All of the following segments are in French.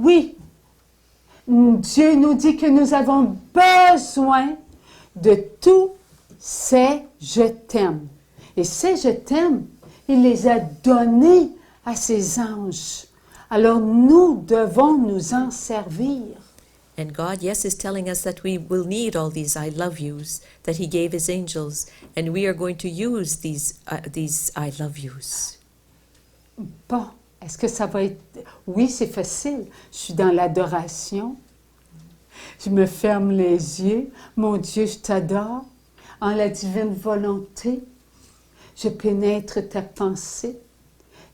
oui, Dieu nous dit que nous avons besoin de tous ces je t'aime. Et ces je t'aime, il les a donnés à ses anges. Alors nous devons nous en servir. And God, yes, is telling us that we will need all these I love yous that He gave His angels, and we are going to use these I love yous. Bon, est-ce que ça va être... Oui, c'est facile. Je suis dans l'adoration. Je me ferme les yeux. Mon Dieu, je t'adore. En la divine volonté, je pénètre ta pensée.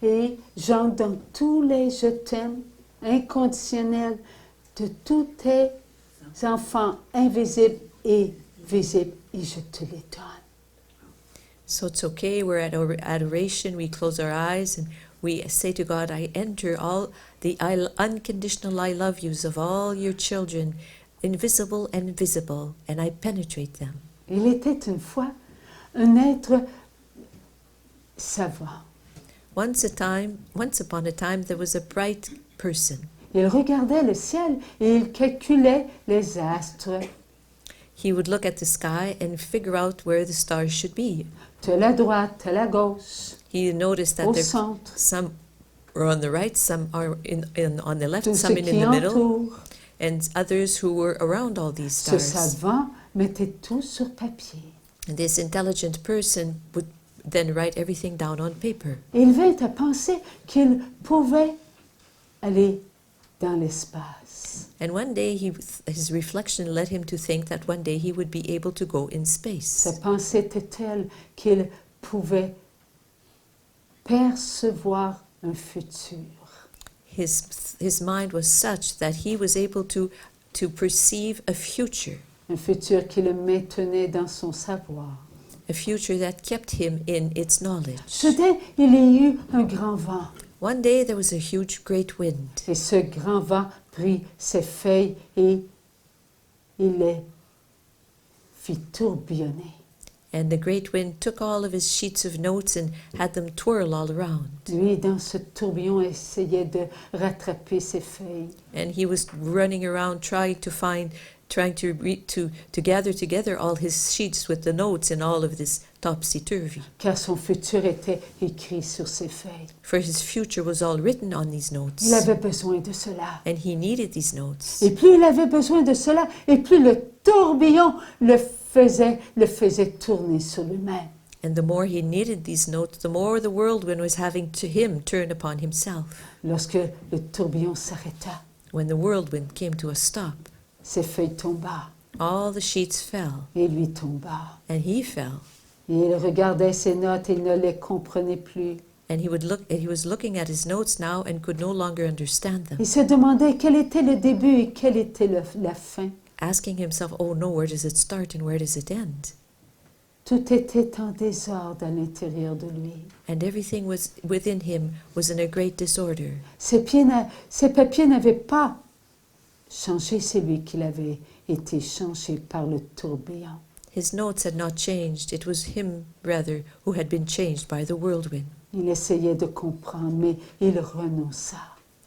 Et j'entre dans tous les je t'aime inconditionnels de tous tes enfants invisibles et visibles. Et je te les donne. So it's okay, we're at our adoration, we close our eyes and we say to God, I enter all the unconditional I love yous of all your children, invisible and visible, and I penetrate them. Il était une fois un être savant. Once upon a time, there was a bright person. Il regardait le ciel et il calculait les astres. He would look at the sky and figure out where the stars should be. De la droite, de la gauche, He noticed that au there, centre, some are on the right, some are on the left, tout some ce in qui the middle, entoure. and others who were around all these Ce stars. savant mettait tout sur papier. And this intelligent person would then write everything down on paper. Et il vint à penser qu'il pouvait aller dans l'espace. And one day his reflection led him to think that one day he would be able to go in space. Sa pensée était telle qu'il pouvait percevoir un futur. His mind was such that he was able to perceive a future qui le maintenait dans son savoir. a future that kept him in its knowledge. Soudain, il y eut un grand vent. One day there was a huge, great wind, Et ce grand vent prit ses feuilles et il les fit tourbillonner. and the great wind took all of his sheets of notes and had them twirl all around. Lui, dans ce tourbillon, essayait de rattraper ses feuilles. And he was running around trying to gather together all his sheets with the notes and all of this topsy-turvy. Car son futur était écrit sur ses feuilles. For his future was all written on these notes. Il avait besoin de cela. And he needed these notes. Et plus il avait besoin de cela, et plus le tourbillon le faisait tourner sur lui-même. And the more he needed these notes, the more the whirlwind was having to him turn upon himself. Lorsque le tourbillon s'arrêta, When the whirlwind came to a stop, ses feuilles tomba, all the sheets fell, et lui tomba. and he fell. Et il regardait ses notes et il ne les comprenait plus. And he was looking at his notes now and could no longer understand them, Il se demandait quel était le début et quelle était la fin. asking himself, oh no, where does it start and where does it end? Tout était en désordre à l'intérieur de lui. And everything was within him was in a great disorder. Ses papiers n'avaient pas changé, c'est lui qui avait été changé par le tourbillon. His notes had not changed. It was him, rather, who had been changed by the whirlwind. Il essayait de comprendre, mais il renonça.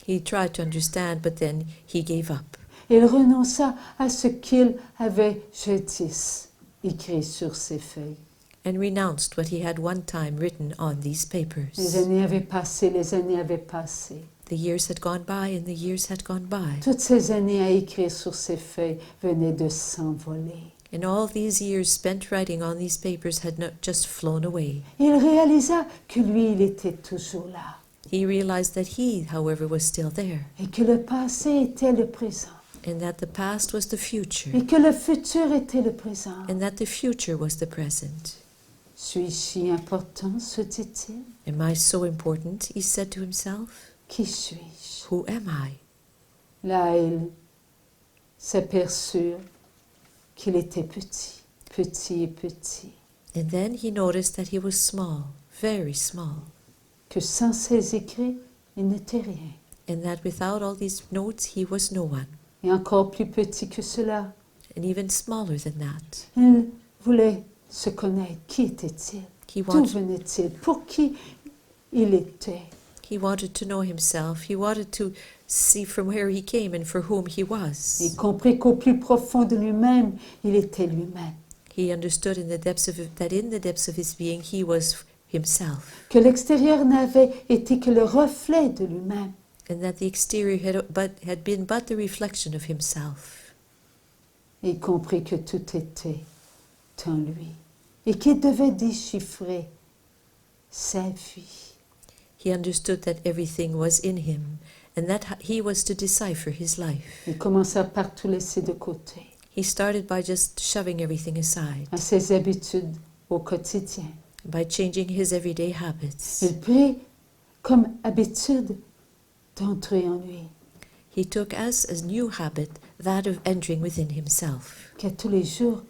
He tried to understand, but then he gave up. Il renonça à ce qu'il avait jadis écrit sur ses feuilles. And renounced what he had one time written on these Les papers. années avaient passé, les années avaient passé. The years had gone by and the years had gone by. Toutes ces années à écrire sur ses feuilles venaient de s'envoler. And all these years spent writing on these papers had not just flown away. Il réalisa que lui, il était toujours là. He realized that he, however, was still there, Et que le passé était le présent. and that the past was the future, Et que le futur était le présent. and that the future was the present. Suis-je si important, se dit-il? Am I so important? He said to himself. Qui suis-je? Who am I? Là, il s'aperçut qu'il était petit, petit et petit. And then he noticed that he was small, very small, Que sans ses écrits, il n'était rien. and that without all these notes he was no one, Et encore plus petit que cela, and even smaller than that. il voulait se connaître. Qui était-il? He D'où wanted, venait-il? Pour qui il était? he wanted to know himself. He wanted see from where he came and for whom he was. Il comprit qu'au plus profond de lui-même, il était lui-même. He understood in the depths of his being he was himself, Que l'extérieur n'avait été que le reflet de lui-même. and that the exterior had been but the reflection of himself. Il comprit que tout était en lui et qu'il devait déchiffrer sa vie. He understood that everything was in him, and that he was to decipher his life. Il commença par tout laisser de côté, He started by just shoving everything aside, à ses habitudes au quotidien. by changing his everyday habits. Il prit comme habitude d'entrer en lui, He took as a new habit that of entering within himself. qu'à tous les jours,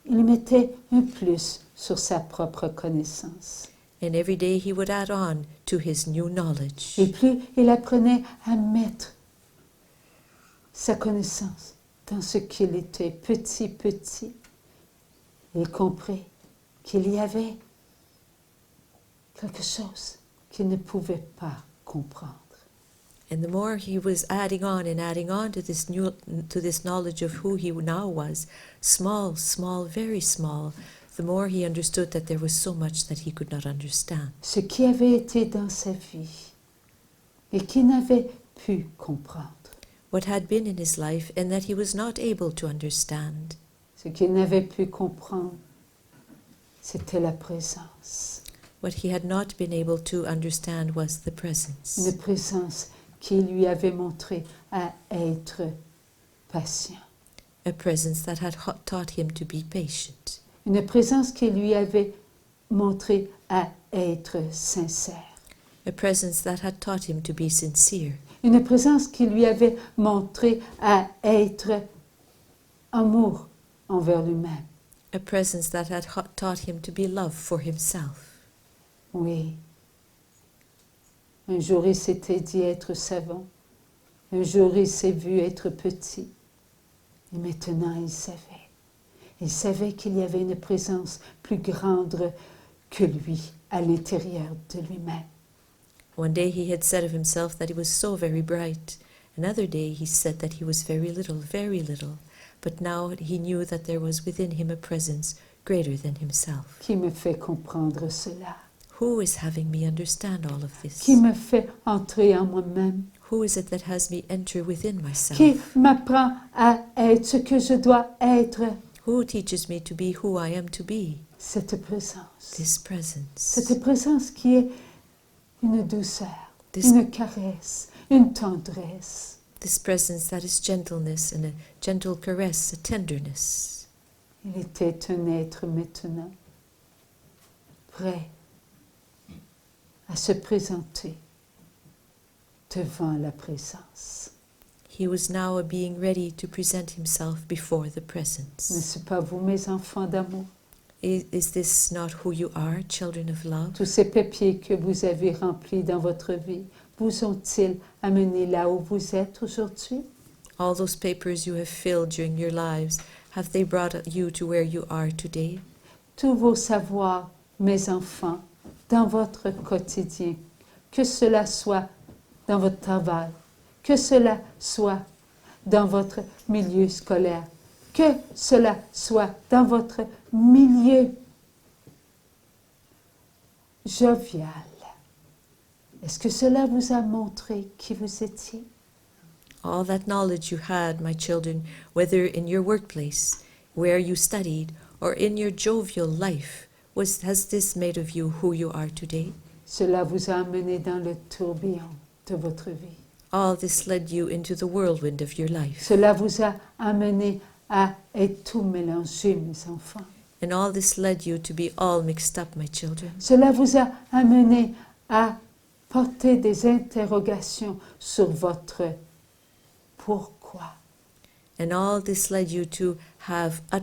il mettait un plus sur sa propre connaissance. And every day he would add on to his new knowledge. Et plus il apprenait à mettre sa connaissance dans ce qu'il était petit, il comprit qu'il y avait quelque chose qu'il ne pouvait pas comprendre. And the more he was adding on to this knowledge of who he now was, small, very small, the more he understood that there was so much that he could not understand. Ce qui avait été dans sa vie et qu'il n'avait pu comprendre. What had been in his life and that he was not able to understand. Ce qu'il n'avait pu comprendre, c'était la présence. What he had not been able to understand was the presence. Une présence qui lui avait montré à être patient. A presence that had taught him to be patient. Une présence qui lui avait montré à être sincère. A presence that had taught him to be sincere. Une présence qui lui avait montré à être amour envers lui-même. A presence that had taught him to be love for himself. Oui. Un jour, il s'était dit être savant. Un jour, il s'est vu être petit. Et maintenant, il savait. Il savait qu'il y avait une présence plus grande que lui à l'intérieur de lui-même. One day he had said of himself that he was so very bright. Another day he said that he was very little. But now he knew that there was within him a presence greater than himself. Qui me fait comprendre cela? Who is having me understand all of this? Qui me fait entrer en moi-même? Who is it that has me enter within myself? Qui m'apprend à être ce que je dois être? Who teaches me to be who I am to be? Cette présence. This presence. Cette présence qui est une douceur, This- une caresse, une tendresse. This presence that is gentleness and a gentle caress, a tenderness. Il était un être maintenant prêt à se présenter devant la présence. He was now a being ready to present himself before the presence. N'est-ce pas vous, mes enfants d'amour? Is this not who you are, children of love? Tous ces papiers que vous avez remplis dans votre vie, vous ont-ils amené là où vous êtes aujourd'hui? All those papers you have filled during your lives, have they brought you to where you are today? Tous vos savoirs, mes enfants, dans votre quotidien, que cela soit dans votre travail, que cela soit dans votre milieu scolaire, que cela soit dans votre milieu jovial. Est-ce que cela vous a montré qui vous étiez? All that knowledge you had, my children, whether in your workplace, where you studied, or in your jovial life, has this made of you who you are today? Cela vous a amené dans le tourbillon de votre vie. All this led you into the whirlwind of your life. Cela vous a amené à être tout mélangé, mes enfants. And all this led you to be all mixed up, my children. Cela vous a amené à porter des interrogations sur votre pourquoi. And all this led you to have I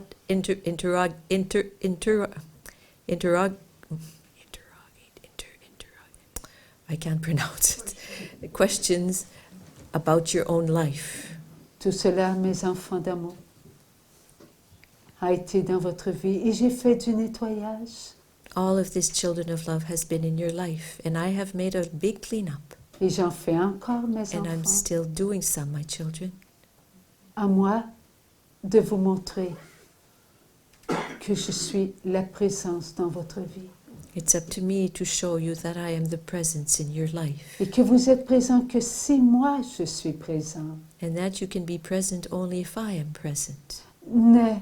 can't pronounce it. Questions about your own life. Tout cela, mes enfants d'amour, a été dans votre vie et j'ai fait du nettoyage. All of this, children of love, has been in your life, and I have made a big cleanup. Et j'en fais encore, mes and I'm enfants. still doing some, my children. À moi de vous montrer que je suis la présence dans votre vie. It's up to me to show you that I am the presence in your life, Et que vous êtes présent que si moi je suis présent. and that you can be present only if I am present. Ne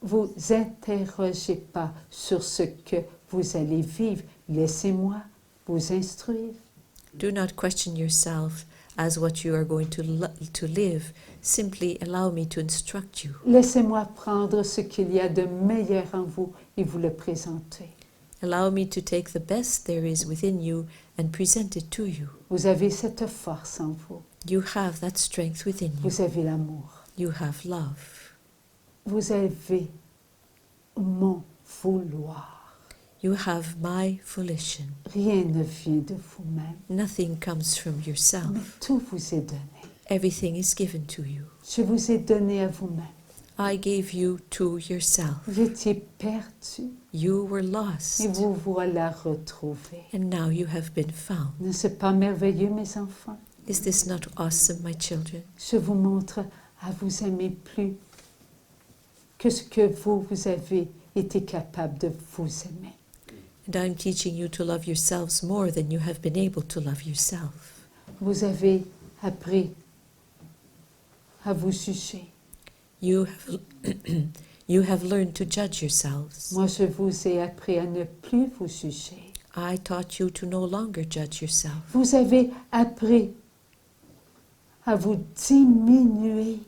vous interrogez pas sur ce que vous allez vivre. Laissez-moi vous instruire. Do not question yourself as what you are going to live. Simply allow me to instruct you. Laissez-moi prendre ce qu'il y a de meilleur en vous et vous le présenter. Allow me to take the best there is within you and present it to you. Vous avez cette force en vous. You have that strength within you. Vous avez l'amour. You have love. Vous avez mon vouloir. You have my volition. Rien ne vient de vous-même, Nothing comes from mais yourself. tout vous est donné. Everything is given to you. Je vous ai donné à vous-même. I gave you to yourself. Vous étiez perdu You were et lost, vous voilà retrouvés. and now you have been found. N'est-ce pas merveilleux, mes enfants? Is this not awesome, my children? Je vous montre à vous aimer plus que ce que vous avez été capable de vous aimer. And I'm teaching you to love yourselves more than you have been able to love yourself. Vous avez appris à vous juger. You have, you have learned to judge yourselves. Moi, je vous ai appris à ne plus vous juger. I taught you to no longer judge yourself. Vous avez appris à vous diminuer.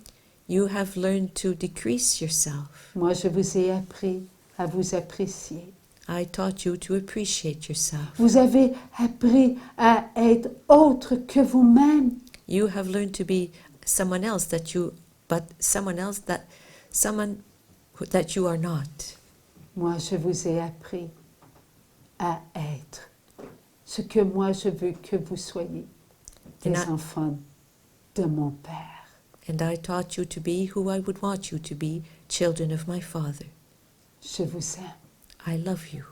You have learned to decrease yourself. Moi, je vous ai appris à vous apprécier. I taught you to appreciate yourself. Vous avez appris à être autre que vous-même. You have learned to be someone else that you are not. Moi, je vous ai appris à être ce que moi je veux que vous soyez, des And I- enfants de mon Père. And I taught you to be who I would want you to be, children of my Father. Je vous aime. I love you.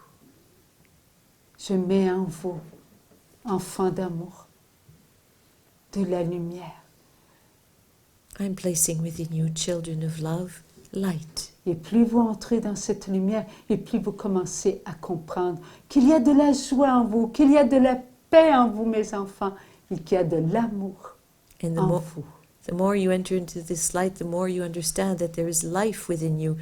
Je mets en vous, enfants d'amour, de la lumière. I'm placing within you, children of love, light. Et plus vous entrez dans cette lumière, et plus vous commencez à comprendre qu'il y a de la joie en vous, qu'il y a de la paix en vous, mes enfants, et qu'il y a de l'amour And en vous. the more you enter into this light, the more you understand that there is life within you,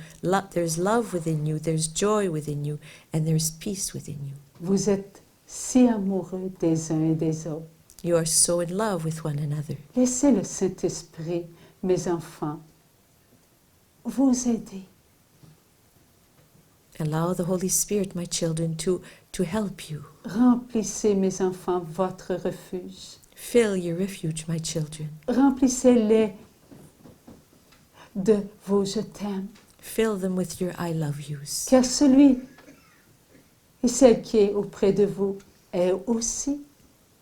there's love within you, there's joy within you, and there's peace within you. Vous êtes si amoureux des uns et des autres. You are so in love with one another. Laissez le Saint-Esprit, mes enfants, vous aider. Allow the Holy Spirit, my children, to help you. Remplissez, mes enfants, votre refuge. Fill your refuge, my children. Remplissez-les de vos je t'aime. Fill them with your I love yous. Car celui et celle qui est auprès de vous est aussi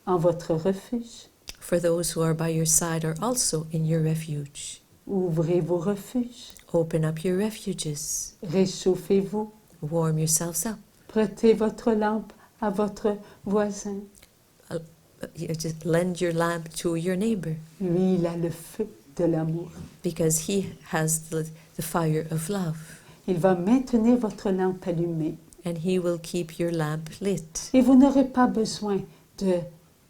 en votre refuge. For those who are by your side are also in your refuge. Ouvrez vos refuges. Open up your refuges. Réchauffez-vous. Warm yourselves up. Prêtez votre lampe à votre voisin. You just lend your lamp to your neighbor, Lui, il a le feu de l'amour. because he has the fire of love, Il va maintenir votre lampe allumée. and he will keep your lamp lit. Et vous n'aurez pas besoin de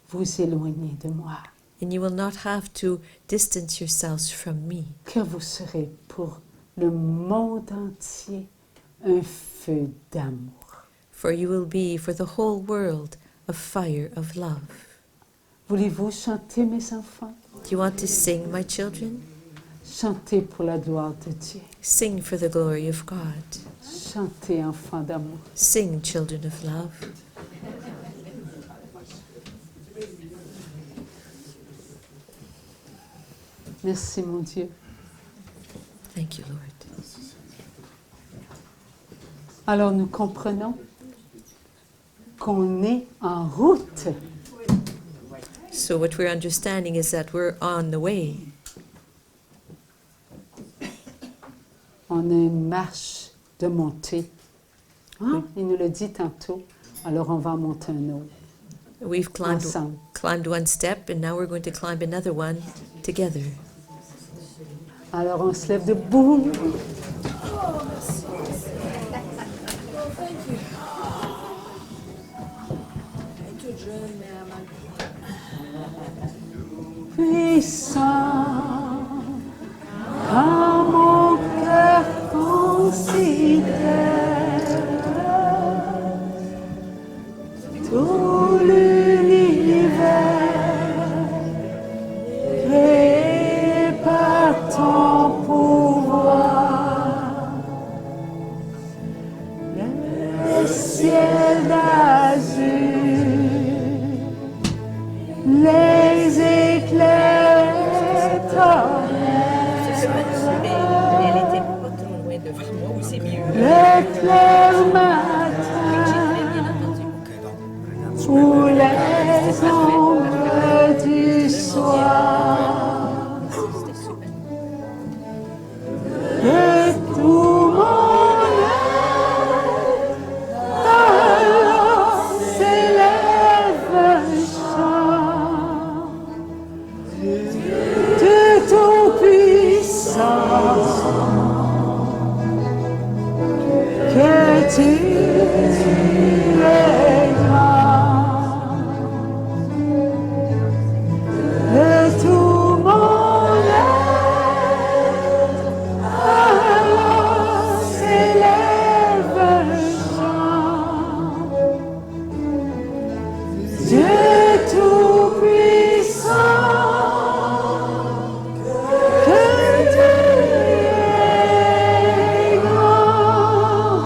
vous éloigner de moi, And you will not have to distance yourselves from me, car vous serez pour le monde entier un feu d'amour. for you will be for the whole world a fire of love. Voulez-vous chanter, mes enfants? Do you want to sing, my children? Chantez pour la gloire de Dieu. Sing for the glory of God. Chantez, enfants d'amour. Sing, children of love. Merci, mon Dieu. Thank you, Lord. Alors, nous comprenons qu'on est en route. So what we're understanding is that we're on the way. On a une marche de montée. Ah, il nous l'a dit tantôt. Alors, on va en monter un autre. We've Ensemble. climbed one step, and now we're going to climb another one together. Alors, on se lève debout. Puissant, quand mon cœur considère tout l'univers créé par ton pouvoir, le ciel d'azur, les éclairs Elle était pas trop loin devant moi, ou c'est mieux? le clair matin, ou les ombres du soir, que tout mon être alors s'élève un chant de ton puissance, que tu es grand, de tout mon être alors s'élève un chant. Dieu tout-puissant, que tu es grand,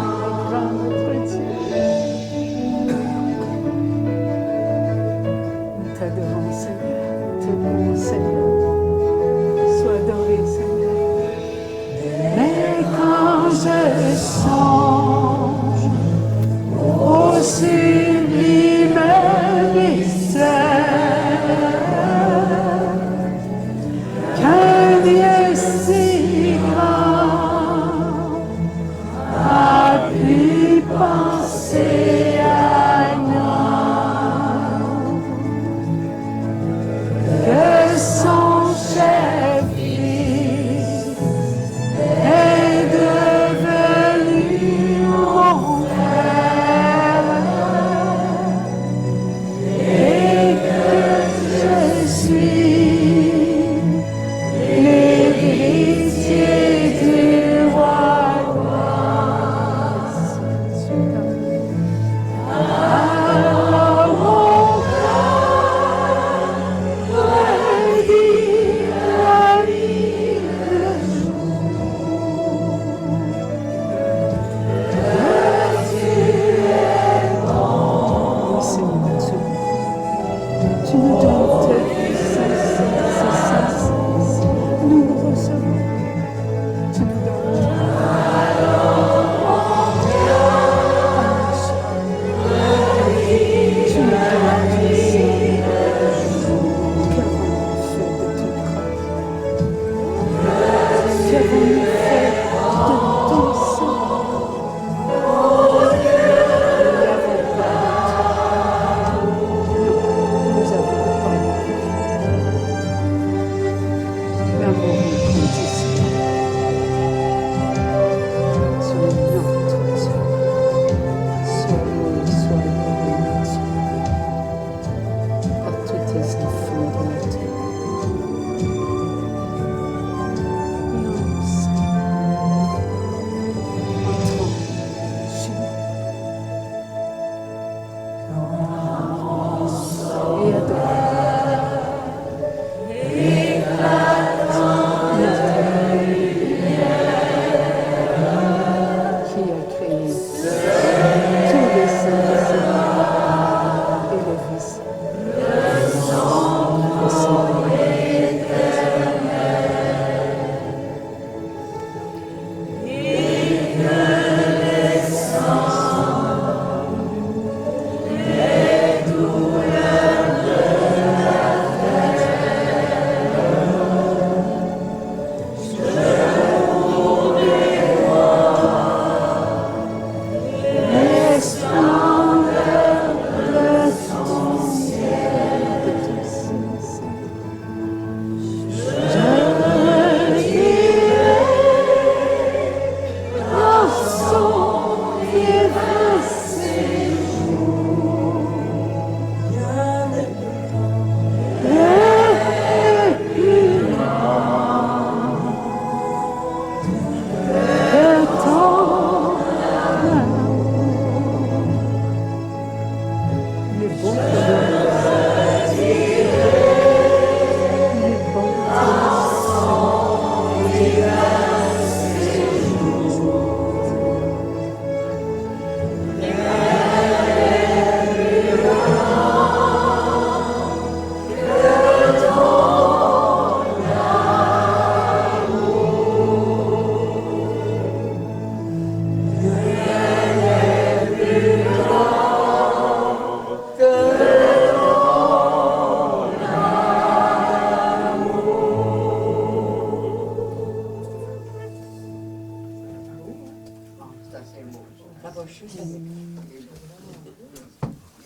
notre Dieu.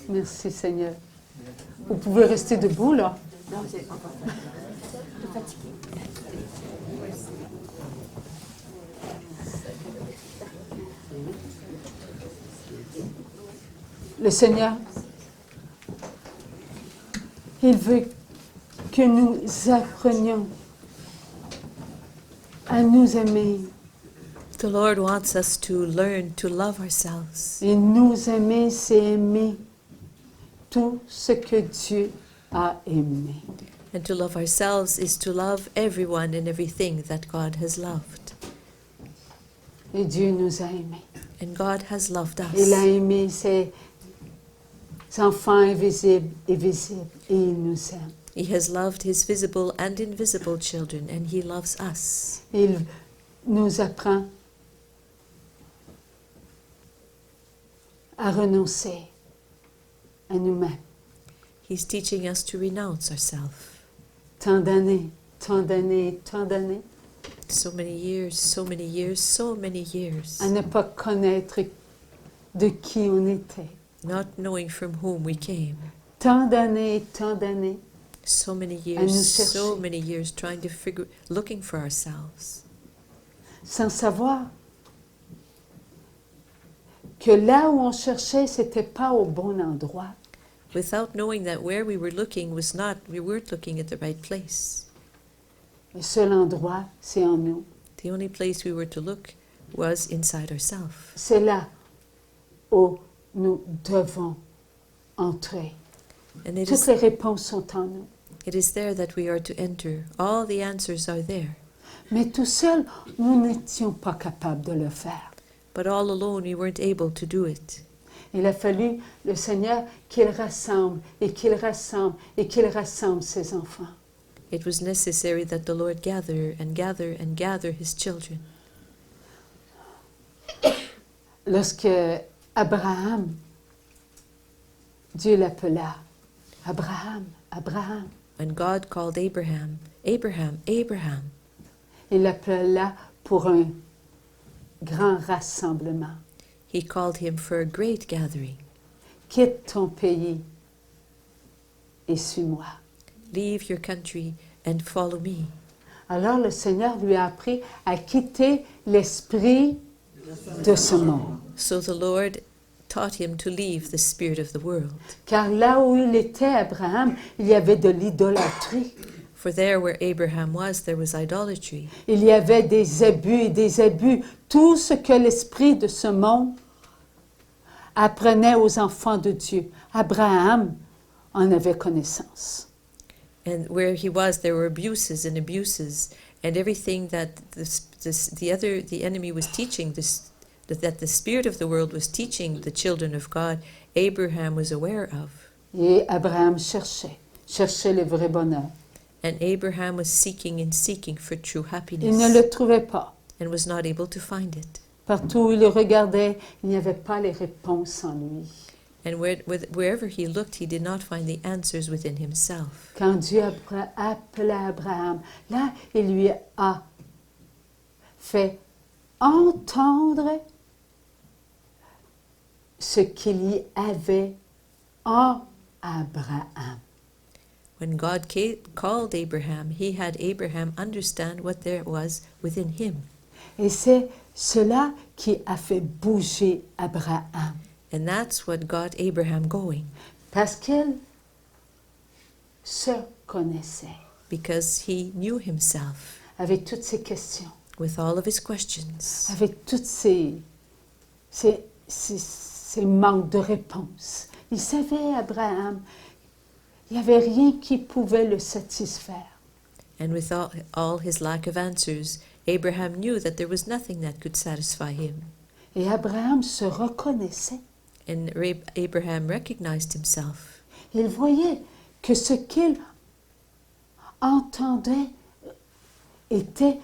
Merci Seigneur. Vous pouvez rester debout là. Non, c'est pas fatigué. Le Seigneur, il veut que nous apprenions à nous aimer. The Lord wants us to learn to love ourselves. Et nous aimer, c'est aimer tout ce que Dieu a aimé. And to love ourselves is to love everyone and everything that God has loved. Et Dieu nous a aimés. And God has loved Il a us. aimé ses enfants invisibles et visibles. Et il nous aime. He has loved his visible and invisible children, and he loves us. Il nous apprend à renoncer à nous-mêmes. He's teaching us to renounce ourselves. Tant d'années, tant d'années, tant d'années, So many years, so many years, so many years. à ne pas connaître de qui on était. Not knowing from whom we came. Tant d'années, So many nous years, chercher. so many years trying to figure, looking for ourselves. sans savoir que là où on cherchait, c'était pas au bon endroit. Without knowing that where we were looking was not, we weren't looking at the right place. Le seul endroit, c'est en nous. The only place we were to look was inside ourselves. C'est là où nous devons entrer. And it Toutes is, les réponses sont en nous. it is there that we are to enter. All the answers are there. Mais tout seul, nous n'étions pas capables de le faire. But all alone, we weren't able to do it. Il a fallu le Seigneur qu'il rassemble et qu'il rassemble et qu'il rassemble ses enfants. It was necessary that the Lord gather and gather and gather his children. Lorsque Abraham, Dieu l'appela, Abraham, Abraham, When God called Abraham, Abraham, Abraham, il l'appela pour un grand rassemblement. he called him for a great gathering. Quitte ton pays et suis-moi. Leave your country and follow me. Alors le Seigneur lui a appris à quitter l'esprit de ce monde. So the Lord taught him to leave the spirit of the world. Car là où il était, Abraham, il y avait de l'idolâtrie. For there where Abraham was, there was idolatry. Il y avait des abus et des abus. Tout ce que l'esprit de ce monde apprenait aux enfants de Dieu. Abraham en avait connaissance. And where he was, there were abuses, and everything that the enemy was teaching, that the spirit of the world was teaching the children of God, Abraham was aware of. Et Abraham cherchait le vrai bonheur. And Abraham was seeking for true Il ne happiness, le trouvait pas. and was not able to find it. Partout où il regardait, il n'y avait pas les réponses en lui. And wherever he looked, he did not find the answers within himself. Quand Dieu appela Abraham, là, il lui a fait entendre ce qu'il y avait en Abraham. When God called Abraham, he had Abraham understand what there was within him. Et c'est cela qui a fait bouger Abraham. And that's what got Abraham going, Parce qu'il se connaissait because he knew himself avec toutes ses questions, with all of his questions, avec toutes ses manques de réponses. Il savait, Abraham, il n'y avait rien qui pouvait le satisfaire. and with all his lack of answers, Abraham knew that there was nothing that could satisfy him. Et Abraham se reconnaissait. And Abraham recognized himself. Il voyait que ce qu'il entendait était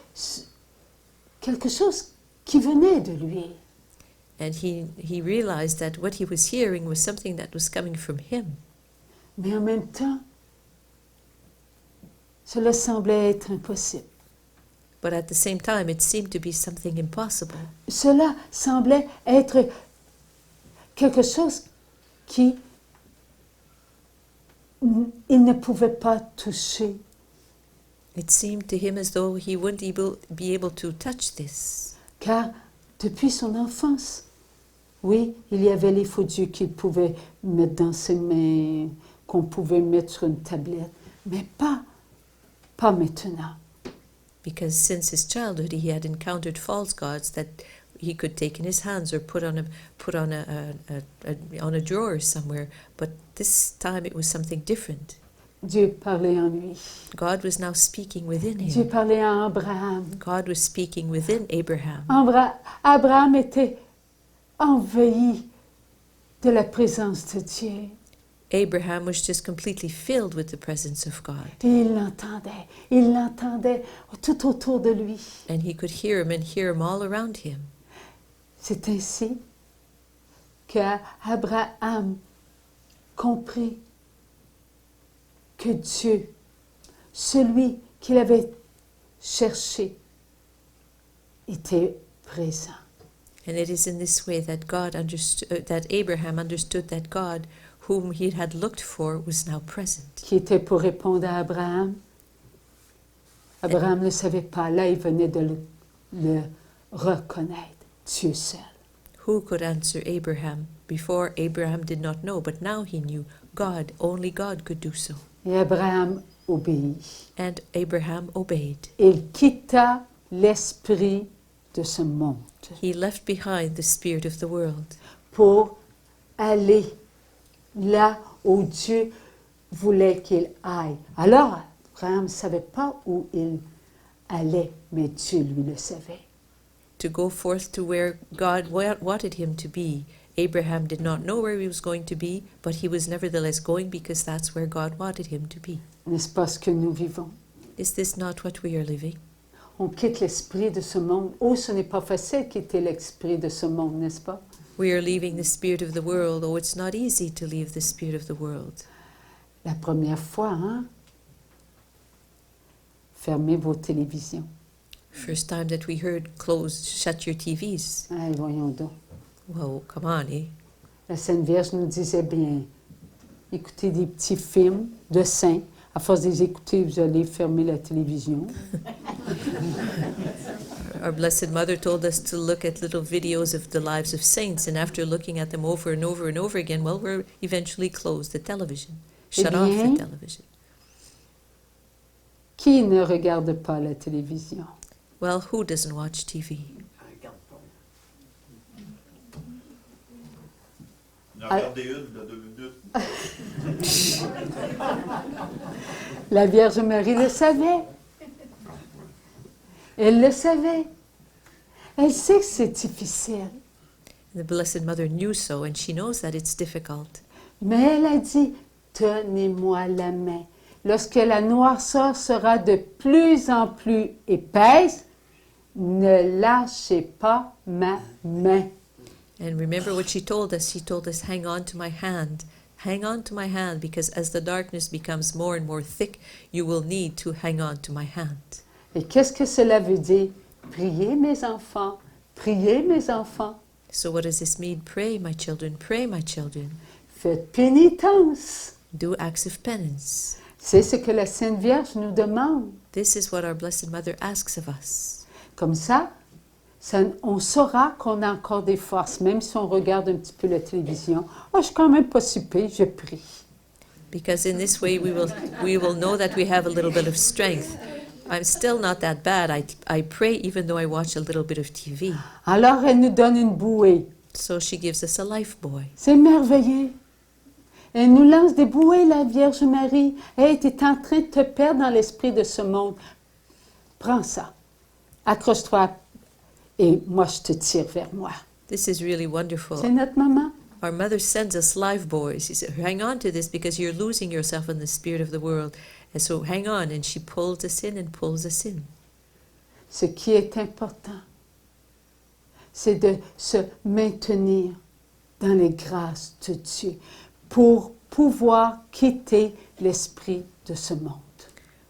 quelque chose qui venait de lui. And he realized that what he was hearing was something that was coming from him. Mais en même temps, cela semblait être impossible. But at the same time, it seemed to be something impossible. Cela semblait être, c'est, c'est manque de réponse. Il savait, Abraham, il n'y avait rien qui pouvait le satisfaire. Il savait, Abraham, il n'y avait rien qui pouvait le satisfaire. quelque chose qui il ne pouvait pas toucher. It seemed to him as though he wouldn't be able to touch this. Car depuis son enfance, oui, il y avait les faux dieux qu'il pouvait mettre dans ses mains, qu'on pouvait mettre sur une tablette, mais pas maintenant. Because since his childhood he had encountered false gods that he could take in his hands or put on a drawer somewhere, but this time it was something different. Dieu parlait en lui. God was now speaking within Dieu him. parlait à Abraham. God was speaking within Abraham. Abraham était envahi de la présence de Dieu. Abraham was just completely filled with the presence of God. Et il l'entendait tout autour de lui. And he could hear him all around him. C'est ainsi qu'Abraham comprit que Dieu, celui qu'il avait cherché, était présent. And it is in this way that that Abraham understood that God, whom he had looked for, was now present. Qui était pour répondre à Abraham. Abraham ne le savait pas. Là, il venait de le reconnaître, Dieu seul. Who could answer Abraham? Before, Abraham did not know, but now he knew God. Only God could do so. Et Abraham obéit. And Abraham obeyed. Il quitta l'esprit de ce monde He left behind the spirit of the world pour aller là où Dieu voulait qu'il aille. Alors, Abraham ne savait pas où il allait, mais Dieu lui le savait. to go forth to where God wanted him to be. Abraham did not know where he was going to be, but he was nevertheless going because that's where God wanted him to be. N'est-ce pas ce que nous vivons? Is this not what we are living? On quitte l'esprit de ce monde. Oh, ce n'est pas facile quitter l'esprit de ce monde, n'est-ce pas? We are leaving the spirit of the world. Oh, it's not easy to leave the spirit of the world. La première fois, hein? Fermez vos télévisions. First time that we heard shut your TVs. Hey, voyons donc. Well, come on, eh? La Sainte Vierge nous disait bien, écoutez des petits films de saints. À force de les écouter, vous allez fermer la télévision. Our Blessed Mother told us to look at little videos of the lives of saints, and after looking at them over and over and over again, well, we'll eventually close the television, shut off the television. Qui ne regarde pas la télévision? Well, who doesn't watch TV? Regardez une, il y a 2 minutes. La Vierge Marie le savait. Elle le savait. Elle sait que c'est difficile. The Blessed Mother knew so, and she knows that it's difficult. Mais elle a dit, tenez-moi la main. Lorsque la noirceur sera de plus en plus épaisse, ne lâchez pas ma main. And remember what she told us. She told us, hang on to my hand. Hang on to my hand, because as the darkness becomes more and more thick, you will need to hang on to my hand. Et qu'est-ce que cela veut dire? Priez mes enfants, priez mes enfants. So what does this mean? Pray, my children, pray, my children. Faites pénitence. Do acts of penance. C'est ce que la Sainte Vierge nous demande. This is what our Blessed Mother asks of us. Comme ça, on saura qu'on a encore des forces, même si on regarde un petit peu la télévision. Oh, je suis quand même pas si pire, je prie. Because in this way we will know that we have a little bit of strength. I'm still not that bad. I pray even though I watch a little bit of TV. Alors, elle nous donne une bouée. So she gives us a life buoy. C'est merveilleux. Elle nous lance des bouées, la Vierge Marie. Hey, tu es en train de te perdre dans l'esprit de ce monde. Prends ça. Accroche-toi et moi, je te tire vers moi. This is really wonderful. C'est notre maman. Our mother sends us life buoys. She said, hang on to this because you're losing yourself in the spirit of the world. And so hang on. And she pulls us in and pulls us in. Ce qui est important, c'est de se maintenir dans les grâces de Dieu pour pouvoir quitter l'esprit de ce monde.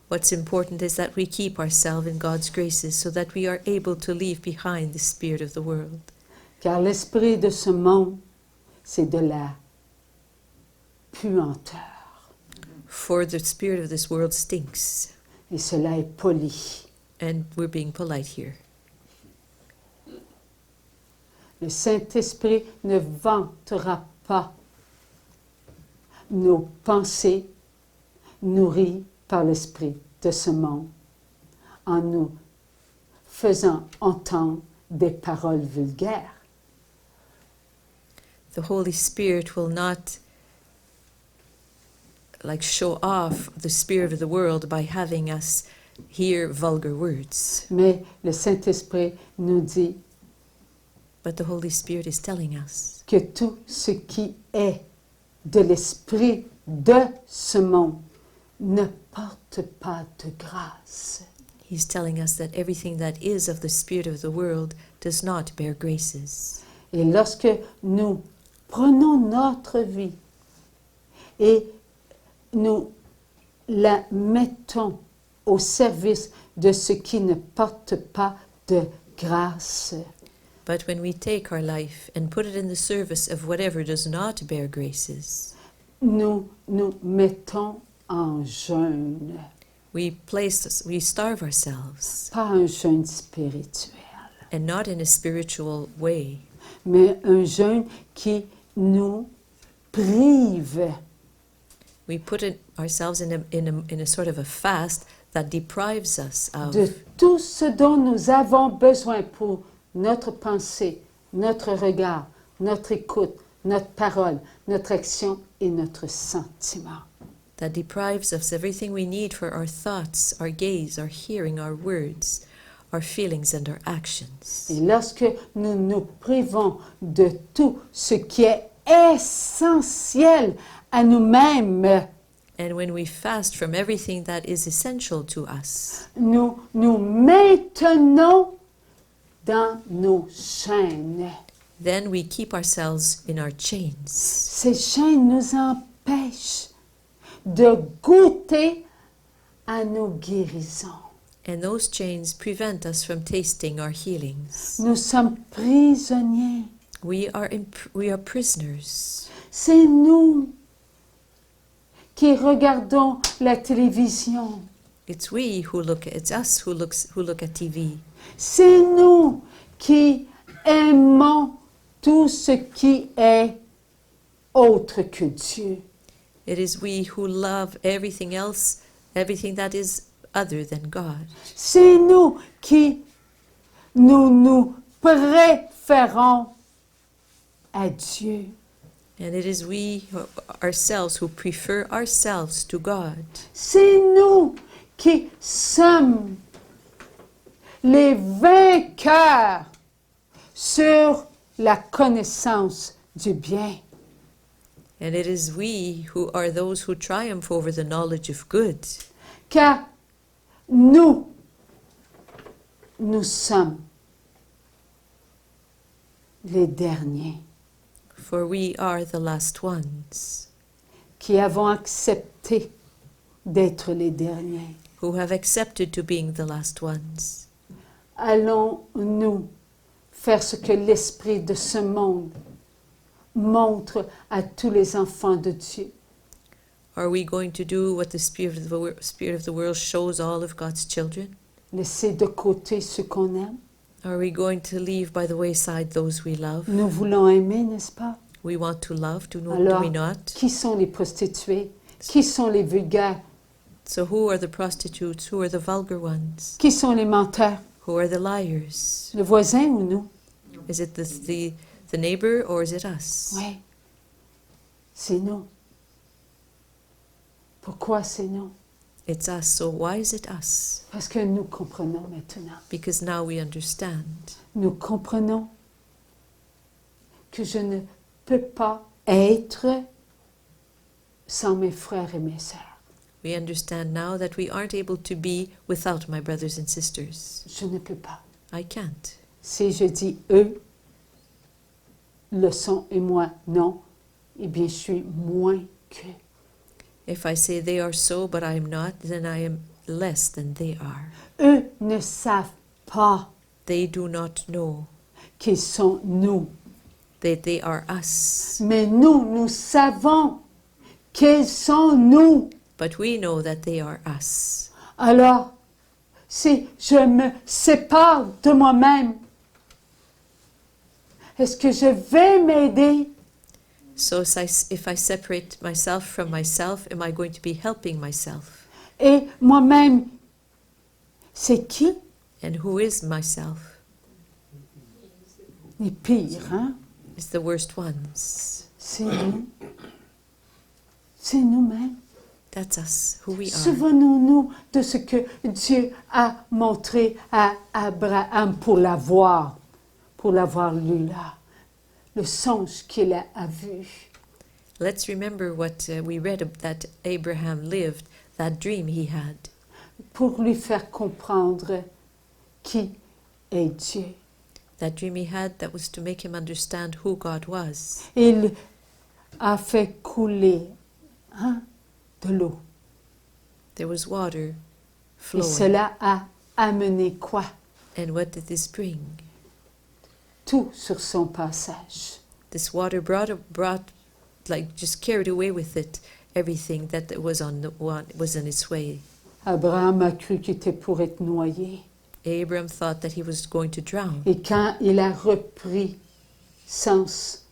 What's important is that we keep ourselves in God's graces so that we are able to leave behind the spirit of the world. Car l'esprit de ce monde c'est de la puanteur. For the spirit of this world stinks, Et cela est poli. and we're being polite here. Le Saint-Esprit ne vantera pas nos pensées nourries par l'Esprit de ce monde en nous faisant entendre des paroles vulgaires. The Holy Spirit will not show off the spirit of the world by having us hear vulgar words. Mais le Saint-Esprit nous dit But the Holy Spirit is telling us que tout ce qui est de l'esprit de ce monde ne porte pas de grâce. He's telling us that everything that is of the spirit of the world does not bear graces. Et lorsque nous prenons notre vie et nous la mettons au service de ce qui ne porte pas de grâce, But when we take our life and put it in the service of whatever does not bear graces, nous nous mettons en jeûne, we starve ourselves, pas un jeûne spirituel, and not in a spiritual way, mais un jeûne qui nous prive we put ourselves in a sort of a fast that deprives us of de tout ce dont nous avons besoin pour notre pensée, notre regard, notre écoute, notre parole, notre action et notre sentiment. that deprives us everything we need for our thoughts, our gaze, our hearing, our words, our feelings and our actions. Et lorsque nous nous privons de tout ce qui est essentiel à nous-mêmes, And when we fast from everything that is essential to us, nous nous maintenons dans nos chaînes. then we keep ourselves in our chains. Ces chaînes nous empêchent de goûter à nos guérisons. And those chains prevent us from tasting our healings. Nous sommes prisonniers. We are prisoners. C'est nous qui regardons la télévision. It's us who look at TV. C'est nous qui aimons tout ce qui est autre que Dieu. It is we who love everything else, everything that is other than God. C'est nous qui nous préférons à Dieu. And it is we ourselves who prefer ourselves to God. C'est nous qui sommes les vainqueurs sur la connaissance du bien. And it is we who are those who triumph over the knowledge of good. Car nous sommes les derniers For we are the last ones qui avons accepté d'être les derniers. who have accepted to being the last ones. Allons-nous faire ce que l'esprit de ce monde montre à tous les enfants de Dieu? Are we going to do what the spirit of the world shows all of God's children? Laisser de côté ceux qu'on aime? Are we going to leave by the wayside those we love? Nous voulons aimer, n'est-ce pas? We want to love, do Alors, we not? qui sont les prostituées? Qui sont les vulgaires? So who are the prostitutes? Who are the vulgar ones? Qui sont les menteurs? Who are the liars? Le voisin ou nous? Is it the neighbor or is it us? Oui, c'est nous. Pourquoi c'est nous? It's us. So why is it us? Parce que nous comprenons maintenant. Because now we understand. Nous comprenons que je ne peux pas être sans mes frères et mes sœurs. We understand now that we aren't able to be without my brothers and sisters. Je ne peux pas. I can't. Si je dis eux le sont et moi non, eh bien je suis moins qu'eux. If I say they are so, but I am not, then I am less than they are. Eux ne savent pas They do not know qu'ils sont nous. They are us. Mais nous savons qu'ils sont nous. But we know that they are us. Alors, si je me sépare de moi-même, est-ce que je vais m'aider? So if I separate myself from myself, am I going to be helping myself? Et moi-même, c'est qui? And who is myself? Les pires, hein? It's the worst ones. C'est nous. C'est nous-mêmes. That's us, who we are. Souvenons-nous de ce que Dieu a montré à Abraham pour l'avoir lu là. Le songe qu'il a vu. Let's remember what we read that Abraham lived, that dream he had. Pour lui faire comprendre qui est Dieu. That dream he had, that was to make him understand who God was. Il a fait couler de l'eau. There was water Et flowing. cela a amené quoi? And what did this bring? Tout sur son passage. This water brought like just carried away with it everything that was on its way. Abraham a cru qu'il était pour être noyé. Abraham thought that he was going to drown. Et quand il a repris sens,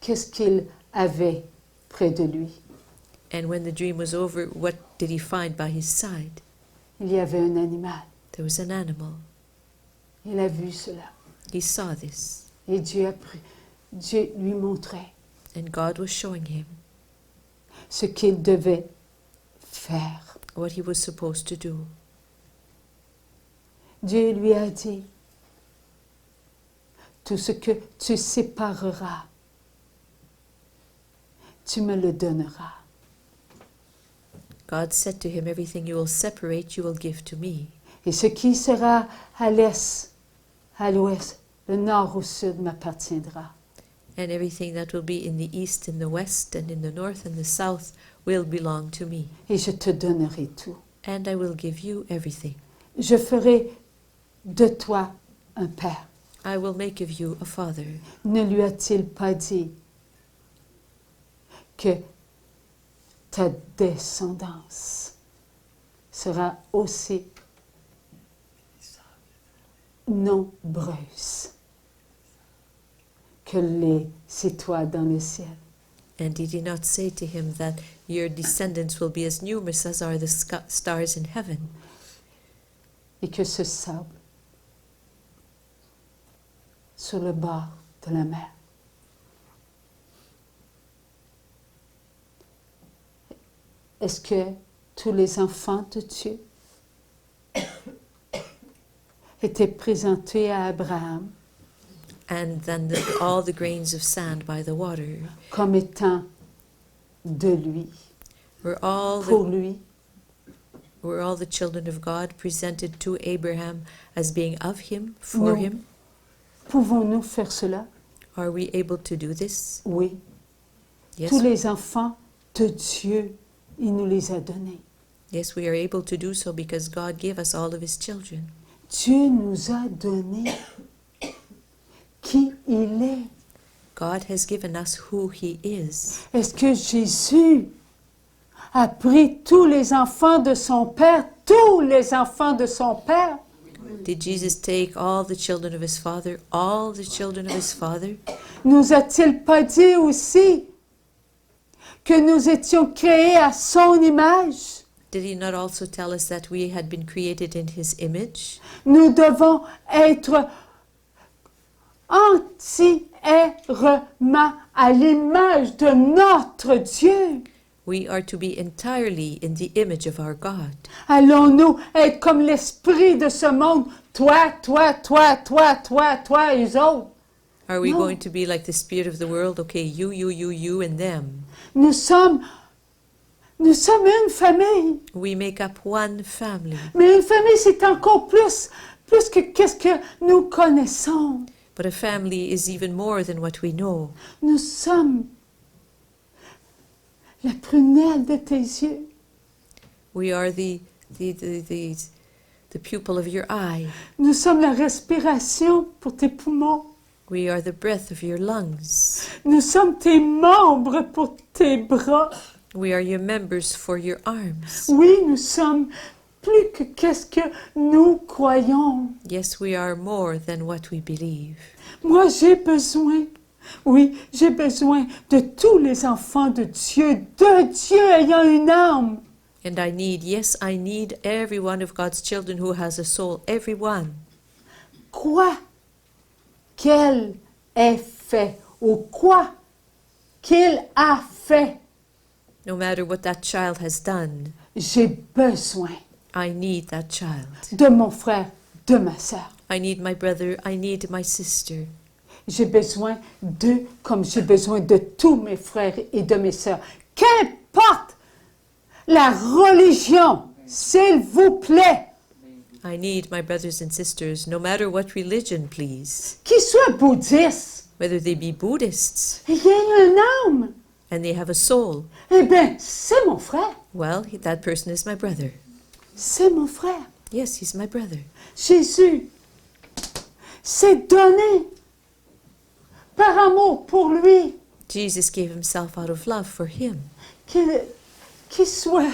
qu'est-ce qu'il avait près de lui? And when the dream was over, what did he find by his side? Il y avait un animal. There was an animal. Il a vu cela. He saw this. Et Dieu lui montrait And God was showing him ce qu'il devait faire. what he was supposed to do. Dieu lui a dit, tout ce que tu sépareras, tu me le donneras. God said to him, everything you will separate, you will give to me. Et ce qui sera à l'est, à l'ouest, le nord au sud m'appartiendra. And everything that will be in the east, in the west, and in the north and the south will belong to me. Et je te donnerai tout. And I will give you everything. Je ferai de toi un père. I will make of you a father. Ne lui a-t-il pas dit que ta descendance sera aussi nombreuse que les étoiles dans le ciel? And did he not say to him that your descendants will be as numerous as are the stars in heaven? Et que ce sable sur le bord de la mer est-ce que tous les enfants de Dieu étaient présentés à Abraham And then all the grains of sand by the water comme étant de lui, were all pour lui? the children of God presented to Abraham as being of him, for Non. him? Pouvons-nous faire cela? Are we able to do this? Oui. Yes. Tous les enfants de Dieu, il nous les a donnés. Yes, we are able to do so because God gave us all of his children. Dieu nous a donné qui il est. God has given us who he is. Est-ce que Jésus a pris tous les enfants de son Père, tous les enfants de son Père? Did Jesus take all the children of his father, all the children of his father? Nous a-t-il pas dit aussi que nous étions créés à son image? Did he not also tell us that we had been created in his image? Nous devons être entièrement à l'image de notre Dieu. We are to be entirely in the image of our God. Allons-nous être comme l'esprit de ce monde? Toi, toi, toi, toi, toi, toi, et eux autres. Are we No. going to be like the spirit of the world? Okay, you, and them. Nous sommes une famille. We make up one family. Mais une famille, c'est encore plus que qu'est-ce que nous connaissons. But a family is even more than what we know. Nous sommes la prunelle de tes yeux. We are the pupil of your eye. Nous sommes la respiration pour tes poumons. We are the breath of your lungs. Nous sommes tes membres pour tes bras. We are your members for your arms. Oui, nous sommes plus que qu'est-ce que nous croyons. Yes, we are more than what we believe. Moi, j'ai besoin, oui, j'ai besoin de tous les enfants de Dieu ayant une âme. And I need every one of God's children who has a soul, every one. Quoi qu'elle ait fait ou quoi qu'il a fait, No matter what that child has done, j'ai besoin I need that child. de mon frère, de ma sœur. I need my brother, I need my sister. J'ai besoin d'eux comme j'ai besoin de tous mes frères et de mes sœurs. Qu'importe la religion, s'il vous plaît, I need my brothers and sisters, no matter what religion, please. qu'ils soient bouddhistes, Whether they be Buddhists il y a une âme. and they have a soul, Eh bien, c'est mon frère. well, that person is my brother. C'est mon frère. Yes, he's my brother. Jésus s'est donné par amour pour lui, Jesus gave himself out of love for him. qu'il soit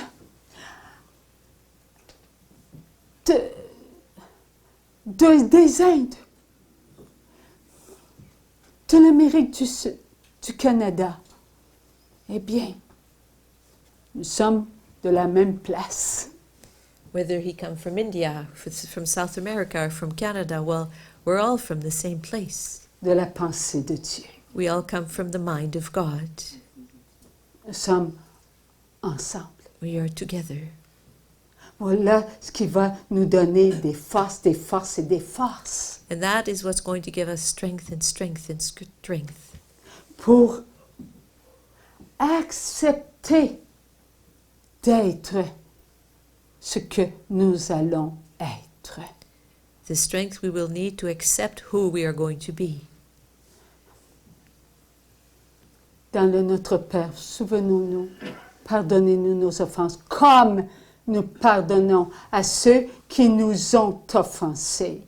des Indes, de l'Amérique du Sud, du Canada. Eh bien, nous sommes de la même place. Whether he come from India, from South America, or from Canada, well, we're all from the same place. De la pensée de Dieu. We all come from the mind of God. Nous sommes ensemble. We are together. Voilà ce qui va nous donner des forces et des forces And that is what's going to give us strength and strength and strength. pour accepter d'être ce que nous allons être. The strength we will need to accept who we are going to be. Dans le Notre Père, souvenons-nous, pardonnez-nous nos offenses, comme nous pardonnons à ceux qui nous ont offensés.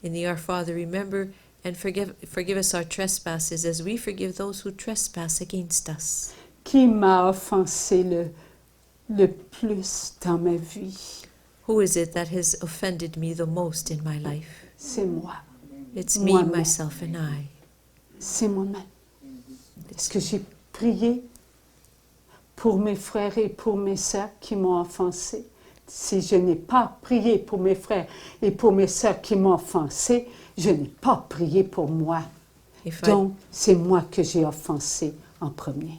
In the Our Father, remember and forgive us our trespasses as we forgive those who trespass against us. Qui m'a offensé le plus dans ma vie? Who is it that has offended me the most in my life? C'est moi. It's me, Moi-même. myself, and I. C'est moi-même. Est-ce que j'ai prié pour mes frères et pour mes sœurs qui m'ont offensé? Si je n'ai pas prié pour mes frères et pour mes sœurs qui m'ont offensé, je n'ai pas prié pour moi. Donc, c'est moi que j'ai offensé en premier.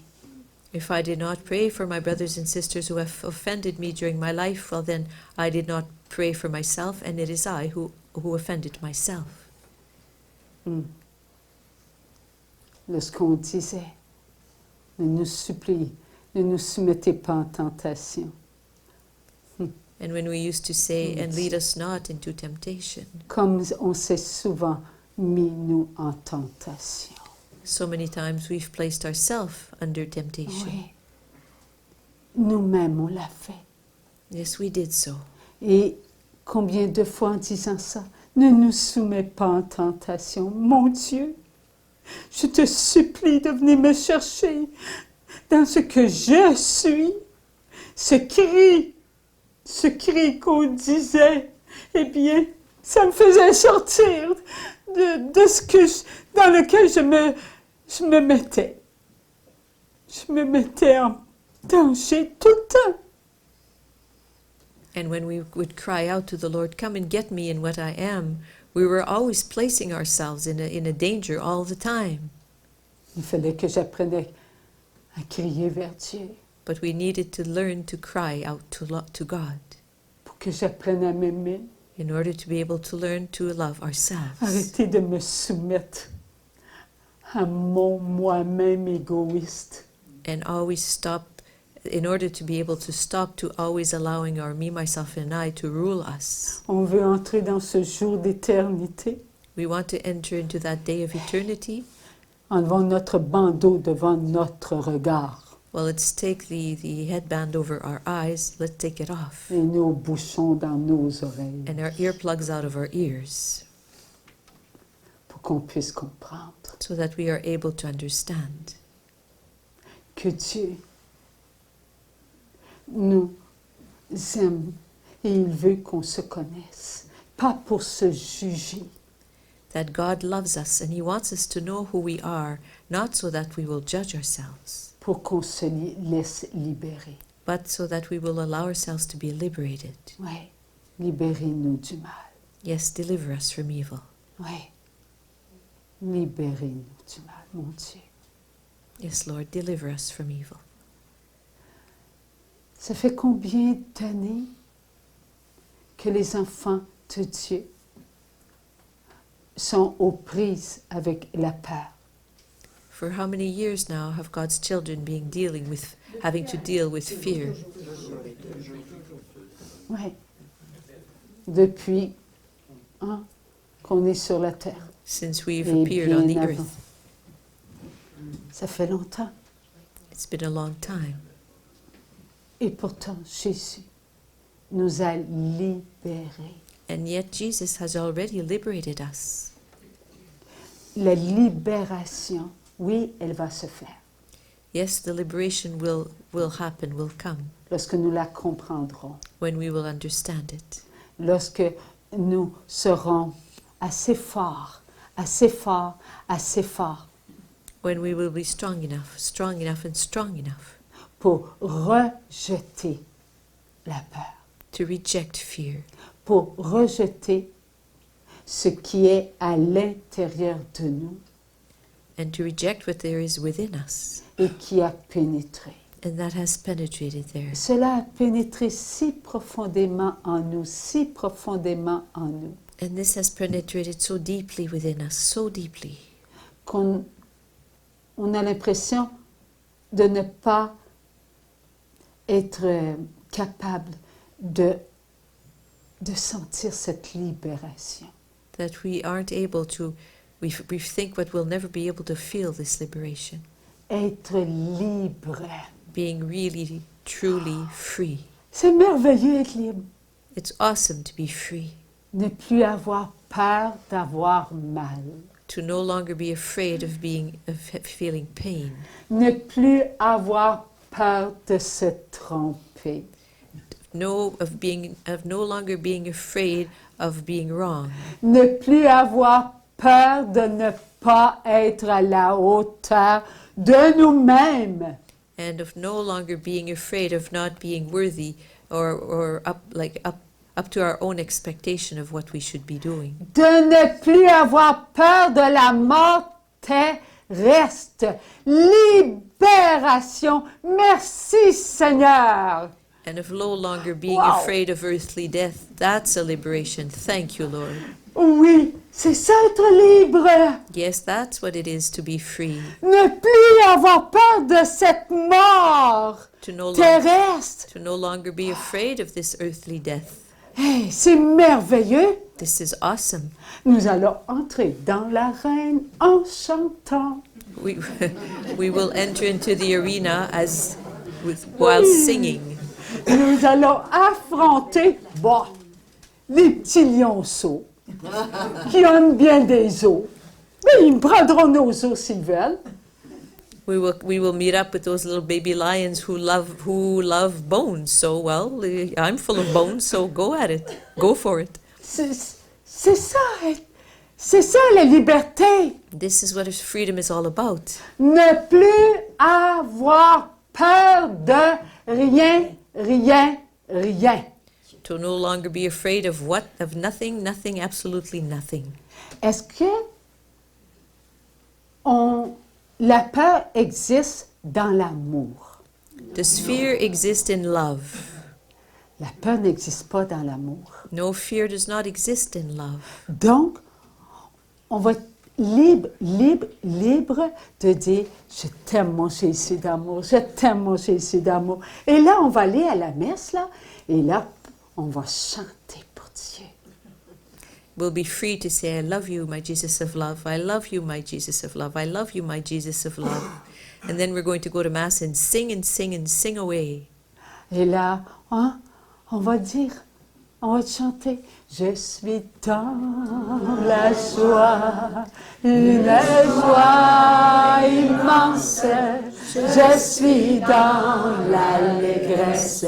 If I did not pray for my brothers and sisters who have offended me during my life, well then I did not pray for myself, and it is I who offended myself. Lorsqu'on disait, ne nous suppliez, ne nous soumettez pas en tentation. And when we used to say, and lead us not into temptation, Comme on s'est souvent mis, nous, en tentation. so many times we've placed ourselves under temptation. Oui. Nous-mêmes, on l'a fait. Yes, we did so. Et combien de fois en disant ça, ne nous soumets pas en tentation. Mon Dieu, je te supplie de venir me chercher dans ce que je suis. Ce cri qu'on disait, eh bien, ça me faisait sortir de ce que dans lequel je me mettais. Je me mettais en danger tout le temps. And when we would cry out to the Lord, come and get me in what I am, we were always placing ourselves in a danger all the time. Il fallait que j'apprenne à crier vers Dieu, But we needed to learn to cry out to God pour que j'apprenne à m'aimer. in order to be able to learn to love ourselves. Arrêtez de me soumettre à mon moi-même égoïste. And always stop, in order to be able to stop to always allowing our me, myself, and I to rule us. On veut entrer dans ce jour d'éternité. We want to enter into that day of eternity. Enlevons notre bandeau devant notre regard Well, let's take the headband over our eyes, let's take it off. et nos bouchons dans nos oreilles And our earplugs out of our ears. pour pour qu'on puisse comprendre so that we are able to understand que Dieu nous aime et il veut qu'on se connaisse, pas pour se juger, that God loves us and He wants us to know who we are, not so that we will judge ourselves, pour qu'on se laisse libérer. but so that we will allow ourselves to be liberated. Oui, libérez-nous du mal. Yes, deliver us from evil. Oui, libérez-nous du mal, mon Dieu. Yes, Lord, deliver us from evil. Ça fait combien d'années que les enfants de Dieu sont aux prises avec la peur? For how many years now have God's children been having to deal with fear? Oui, depuis qu'on est sur la terre. Since we've Et appeared on the bien avant. earth. Ça fait longtemps. It's been a long time. Et pourtant, Jésus nous a libérés. And yet Jesus has already liberated us. La libération, oui, elle va se faire Yes, the liberation will happen, will come, lorsque nous la comprendrons, when we will understand it. lorsque nous serons assez forts, assez forts, assez forts When we will be strong enough and strong enough pour rejeter la peur, to reject fear, pour rejeter ce qui est à l'intérieur de nous and to reject what there is within us, et qui a pénétré. and that has penetrated there. Cela a pénétré si profondément en nous, si profondément en nous, And this has penetrated so deeply within us, so deeply, qu'on a l'impression de ne pas être capable de sentir cette libération. that we aren't able to, we think that we'll never be able to feel this liberation, Être libre. being really, truly free. C'est merveilleux être libre. It's awesome to be free, Ne plus avoir peur d'avoir mal. to no longer be afraid of feeling pain, Ne plus avoir peur de se tromper. of no longer being afraid of being wrong, Ne plus avoir peur de ne pas être à la hauteur de nous-mêmes. and of no longer being afraid of not being worthy or up to our own expectation of what we should be doing. De ne plus avoir peur de la mort terrestre. Libération. Merci Seigneur. And of no longer being Wow. afraid of earthly death. That's a liberation. Thank you, Lord. Oui, c'est ça être libre. Yes, that's what it is to be free. Ne plus avoir peur de cette mort To no, terrestre. to no longer be afraid of this earthly death. Hey, c'est merveilleux. This is awesome. Nous allons entrer dans l'arène en chantant. We, we will enter into the arena while singing. Nous allons affronter les petits lionceaux qui aiment bien des os. Mais ils prendront nos os s'ils veulent. We will meet up with those little baby lions who love bones. So well, I'm full of bones, so go at it. Go for it. C'est ça, c'est ça la liberté. This is what freedom is all about. Ne plus avoir peur de rien, rien, rien. To no longer be afraid of nothing, absolutely nothing. Est-ce que la peur existe dans l'amour? Does fear exist in love? La peur n'existe pas dans l'amour. No, fear does not exist in love. Donc, on va être libre de dire « Je t'aime, mon Jésus d'amour, je t'aime, mon Jésus d'amour ». Et là, on va aller à la messe, là, et là, on va chanter pour Dieu. We'll be free to say, I love you, my Jesus of love. I love you, my Jesus of love. I love you, my Jesus of love. And then we're going to go to Mass and sing and sing and sing away. Et là, on va dire On va chanter. Je suis dans la joie, une joie immense. Je suis dans l'allégresse,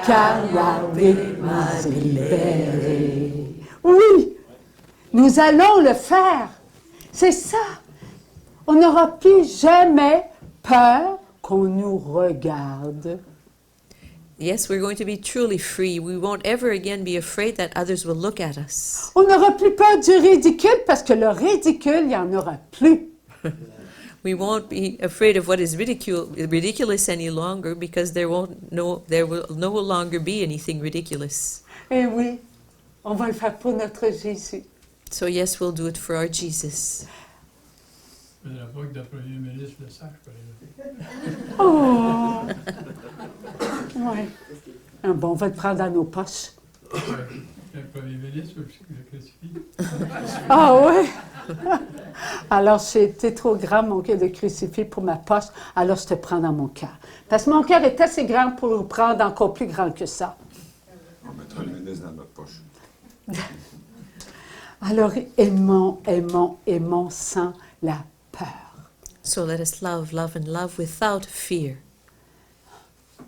car la vie m'a libéré. Oui, nous allons le faire. C'est ça. On n'aura plus jamais peur qu'on nous regarde. Yes, we're going to be truly free. We won't ever again be afraid that others will look at us. On n'aura plus peur du ridicule parce que le ridicule, il n'y en aura plus. We won't be afraid of what is ridiculous any longer because there will no longer be anything ridiculous. Et oui, on va le faire pour notre Jésus. So yes, we'll do it for our Jesus. Je ne pas que le premier ministre le sache, par exemple. Oh! Oui. Ah bon, on va le prendre dans nos poches. Ouais. Le premier ministre, je le crucifie. Ah oui? Alors, j'ai été trop grand, mon cœur, de crucifix pour ma poche. Alors, je te prends dans mon cœur. Parce que mon cœur est assez grand pour le prendre encore plus grand que ça. On mettra le ministre dans notre poche. Alors, aimons sans la peur. So let us love and love without fear.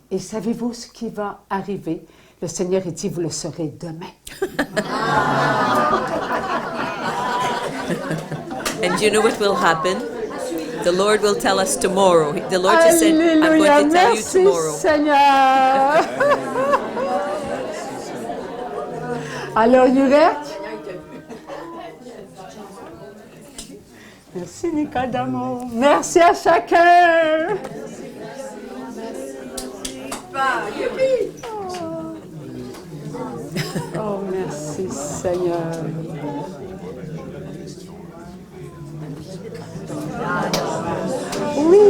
Et savez-vous ce qui va arriver? Le Seigneur a dit, vous le saurez demain. And you know what will happen? The Lord will tell us tomorrow. The Lord just said, I'm going to tell you tomorrow. Merci, Seigneur. Alors, Yurek? Merci, Nicole d'amour. Merci à chacun. Oh, merci, Seigneur. Oui.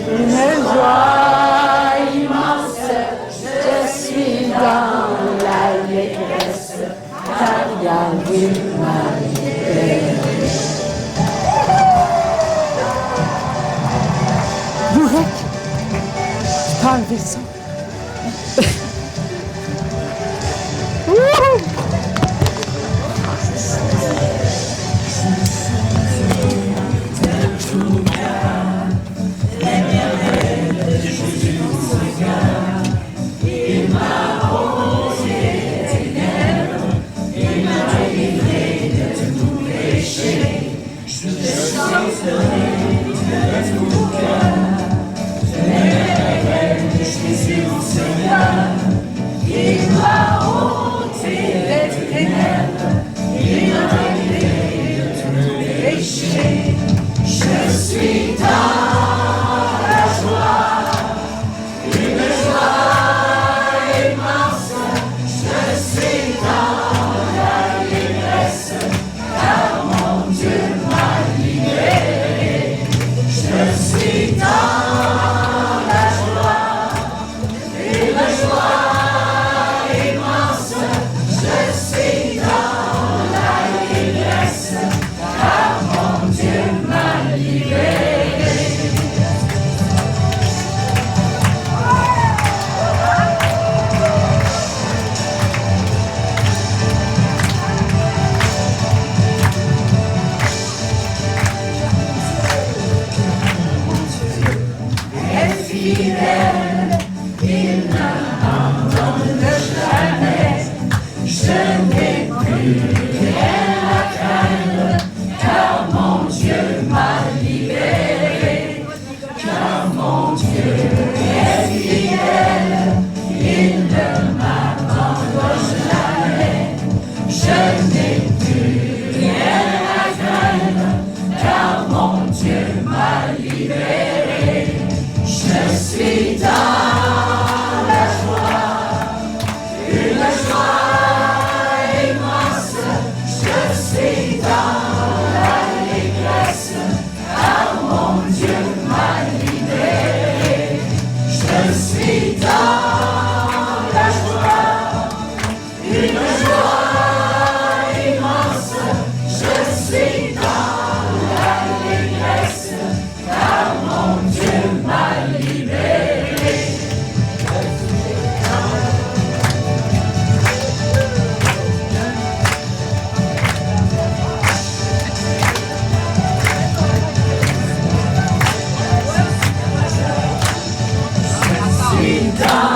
Une joie immense, je suis dans l'allégresse, car Yahweh m'a libéré. Bourrec, je peux enlever ça. Je Dans